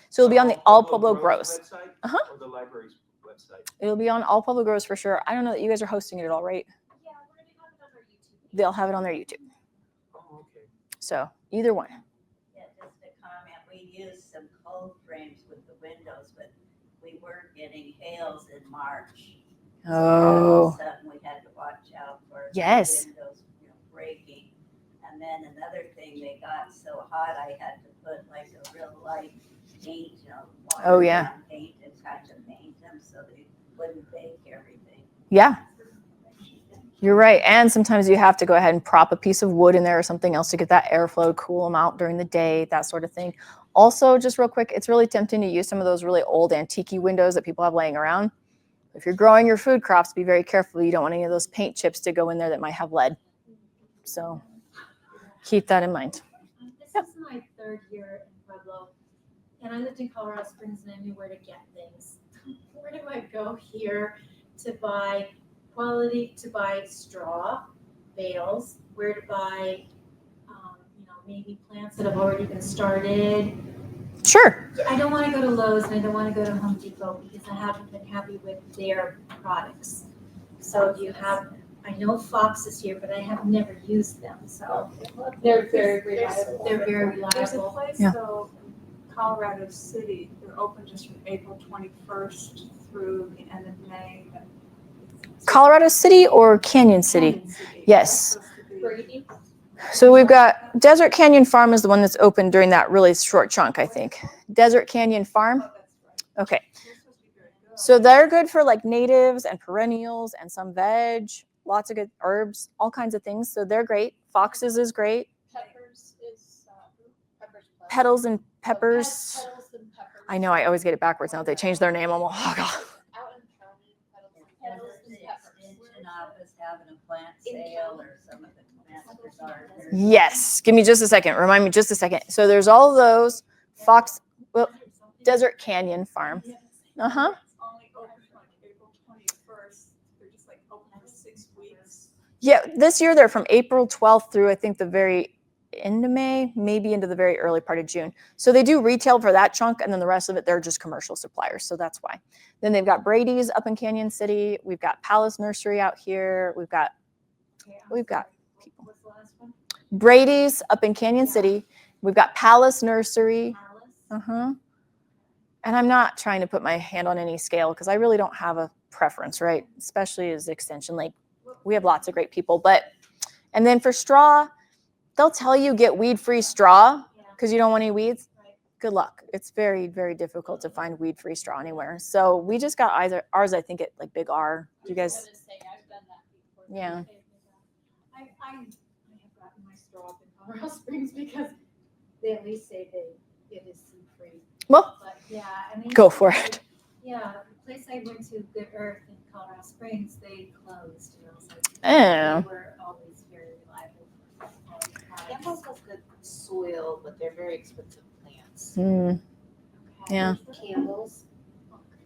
So it'll be on the All Pueblo Grows. Website, Uh-huh. Or the library's website. It'll be on All Pueblo Grows for sure. I don't know that you guys are hosting it at all, right? Yeah, we're gonna have it on our YouTube. They'll have it on their YouTube. Oh, okay. So either one. Yeah, just a comment, we used some cold frames with the windows, but we weren't getting hails in March. So all of a sudden, we had to watch out for the Yes. windows, breaking. And then another thing, they got so hot, I had to put like a real light paint, Oh, yeah. water paint and kind of paint them so they wouldn't bake everything. Yeah, you're right. And sometimes you have to go ahead and prop a piece of wood in there or something else to get that airflow, cool them out during the day, that sort of thing. Also, just real quick, it's really tempting to use some of those really old antique windows that people have laying around. If you're growing your food crops, be very careful. You don't want any of those paint chips to go in there that might have lead. So keep that in mind. This is my third year in Pueblo, and I lived in Colorado Springs and I knew where to get things. Where do I go here to buy straw bales? Where to buy, maybe plants that have already been started? Sure. I don't want to go to Lowe's and I don't want to go to Home Depot because I haven't been happy with their products. So do you have, I know Fox is here, but I have never used them, so They're very reliable. they're very There's a reliable. place Yeah. though in Colorado City, they're open just from April 21st through the end of May. Colorado City or Canyon City? Canyon City. Yes. That's supposed to be- So we've got Desert Canyon Farm is the one that's open during that really short chunk, I think. Desert Canyon Farm. Oh, that's right. Okay. They're supposed to be very good. So they're good for like natives and perennials and some veg. lots of good herbs, all kinds of things. So they're great. Foxes is great. Peppers is, Peppers Plus. Petals and Oh, Peppers. Petals and Peppers. I know, I always get it backwards now. They changed their name. I'm like, oh God. Out in county, Petals and Petals Peppers. the extension office having a plant sale or some of the plants for gardeners. Yes. Give me just a second. Remind me just a second. So there's all those Desert Canyon Farm. Uh-huh. It's only open from like April 21st. They're just like open for 6 weeks. Yeah, this year they're from April 12th through I think the very end of May, maybe into the very early part of June. So they do retail for that chunk, and then the rest of it, they're just commercial suppliers. So that's why. Then they've got Brady's up in Canyon City. We've got Palace Nursery out here. We've got people. What's the last one? Brady's up in Canyon City. We've got Palace Nursery. Alice? Uh-huh. And I'm not trying to put my hand on any scale because I really don't have a preference, right? Especially as extension. Like we have lots of great people, and then for straw, they'll tell you get weed-free straw because you don't want any weeds. Right. Good luck. It's very, very difficult to find weed-free straw anywhere. So we just got ours, I think, at like Big R. You guys, I was gonna say, I've done that before. Yeah. I have gotten my straw up in Colorado Springs because they at least say it is seed free. well, But yeah, I mean. go for it. Yeah, the place I went to, Good Earth in Colorado Springs, they closed. And I was like, Oh. they were always very reliable for quality products. Campbell's has good soil, but they're very expensive plants. Hmm. Yeah. Campbell's,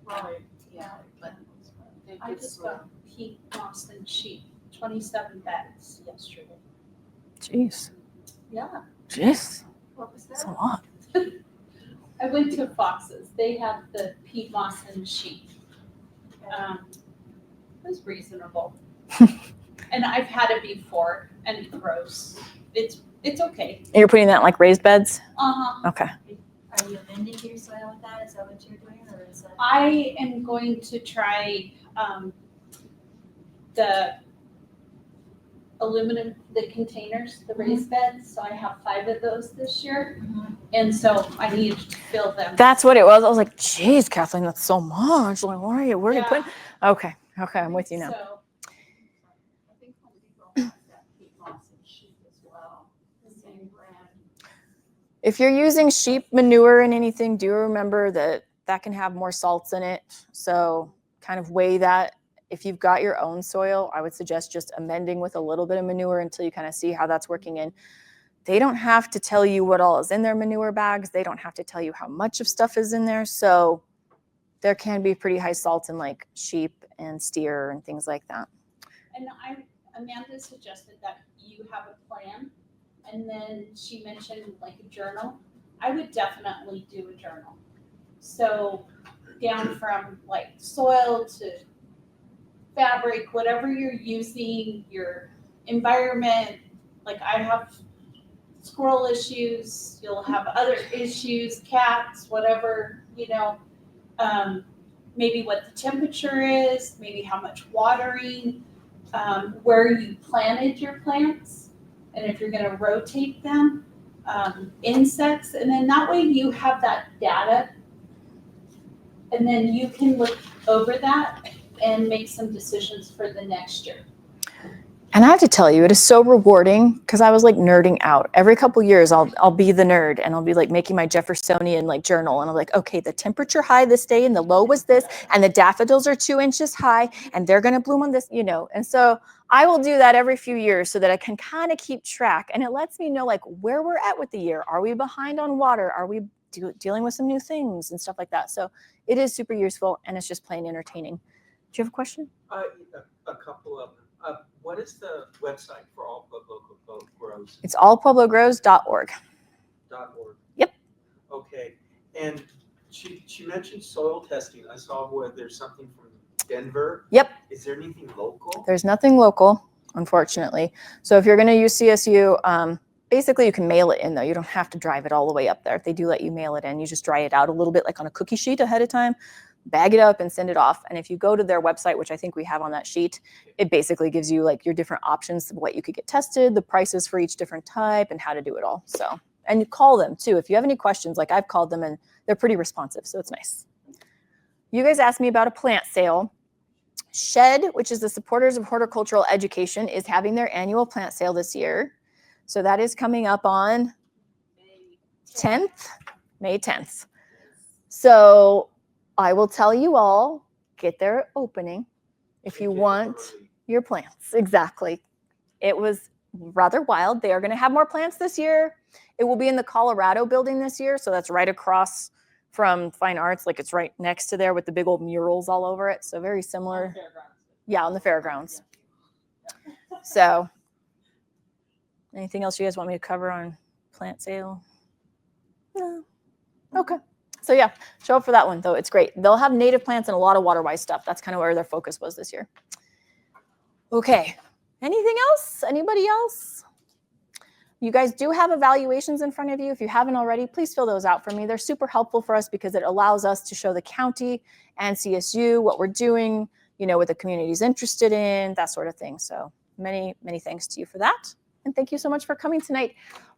Right. yeah, but they're I good just soil. got Pete Boston sheep, 27 bags yesterday. Jeez. Yeah. Jeez. What was That's a that? lot. I went to Fox's. They have the Pete Boston sheep. It was reasonable. And I've had it before, and it's gross. It's okay. And you're putting that in like raised beds? Uh-huh. Okay. Are you amending your soil with that? Is that what you're doing, or is that? I am going to try the aluminum, the containers, the raised beds. So I have 5 of those this year. Mhm. And so I needed to fill them. That's what it was. I was like, geez, Kathleen, that's so much. Like, where are you Yeah. putting? Okay. Okay. I'm with you now. So, I think Home Depot has that Pete Boston sheep as well, the same brand. If you're using sheep manure in anything, do remember that that can have more salts in it. So kind of weigh that. If you've got your own soil, I would suggest just amending with a little bit of manure until you kind of see how that's working in. They don't have to tell you what all is in their manure bags. They don't have to tell you how much of stuff is in there. So there can be pretty high salt in like sheep and steer and things like that. And Amanda suggested that you have a plan, and then she mentioned like a journal. I would definitely do a journal. So down from like soil to fabric, whatever you're using, your environment, like I have squirrel issues, you'll have other issues, cats, whatever, maybe what the temperature is, maybe how much watering, where you planted your plants, and if you're gonna rotate them, insects, and then that way you have that data. And then you can look over that and make some decisions for the next year. And I have to tell you, it is so rewarding because I was like nerding out. Every couple years, I'll be the nerd and I'll be like making my Jeffersonian like journal. And I'm like, okay, the temperature high this day and the low was this, and the daffodils are 2 inches high and they're going to bloom on this, And so I will do that every few years so that I can kind of keep track. And it lets me know like where we're at with the year. Are we behind on water? Are we dealing with some new things and stuff like that? So it is super useful and it's just plain entertaining. Do you have a question? A couple of them. What is the website for All Pueblo Grows? It's allpueblogrows.org. .org. Yep. Okay, and she mentioned soil testing. I saw where there's something from Denver. Yep. Is there anything local? There's nothing local, unfortunately. So if you're going to use CSU, basically you can mail it in though. You don't have to drive it all the way up there. If they do let you mail it in, you just dry it out a little bit like on a cookie sheet ahead of time, bag it up and send it off. And if you go to their website, which I think we have on that sheet, it basically gives you like your different options of what you could get tested, the prices for each different type, and how to do it all. So, and you call them too. If you have any questions, like I've called them and they're pretty responsive. So it's nice. You guys asked me about a plant sale. SHED, which is the Supporters of Horticultural Education, is having their annual plant sale this year. So that is coming up on 10th, May 10th. So I will tell you all, get their opening if you want your plants. Exactly. It was rather wild. They are going to have more plants this year. It will be in the Colorado building this year. So that's right across from Fine Arts. Like it's right next to there with the big old murals all over it. So very similar. Yeah, on the fairgrounds. So anything else you guys want me to cover on plant sale? No. Okay. So yeah, show up for that one though. It's great. They'll have native plants and a lot of water-wise stuff. That's kind of where their focus was this year. Okay. Anything else? Anybody else? You guys do have evaluations in front of you. If you haven't already, please fill those out for me. They're super helpful for us because it allows us to show the county and CSU what we're doing, you know, what the community's interested in, that sort of thing. So many, many thanks to you for that. And thank you so much for coming tonight.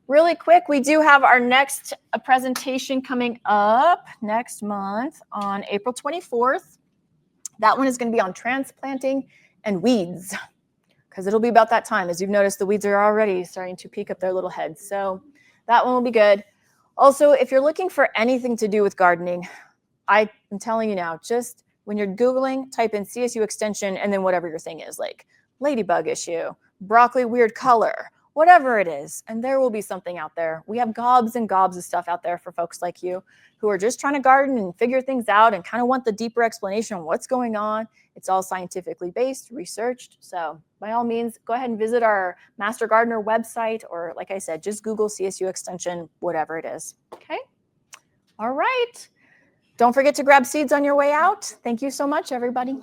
Really quick, we do have our next presentation coming up next month on April 24th. That one is going to be on transplanting and weeds, because it'll be about that time. As you've noticed, the weeds are already starting to peek up their little heads. So that one will be good. Also, if you're looking for anything to do with gardening, I am telling you now, just when you're Googling, type in CSU extension and then whatever your thing is, like ladybug issue, broccoli weird color, whatever it is, and there will be something out there. We have gobs and gobs of stuff out there for folks like you who are just trying to garden and figure things out and kind of want the deeper explanation of what's going on. It's all scientifically based, researched. So by all means, go ahead and visit our Master Gardener website, or like I said, just Google CSU extension, whatever it is. Okay. All right. Don't forget to grab seeds on your way out. Thank you so much, everybody.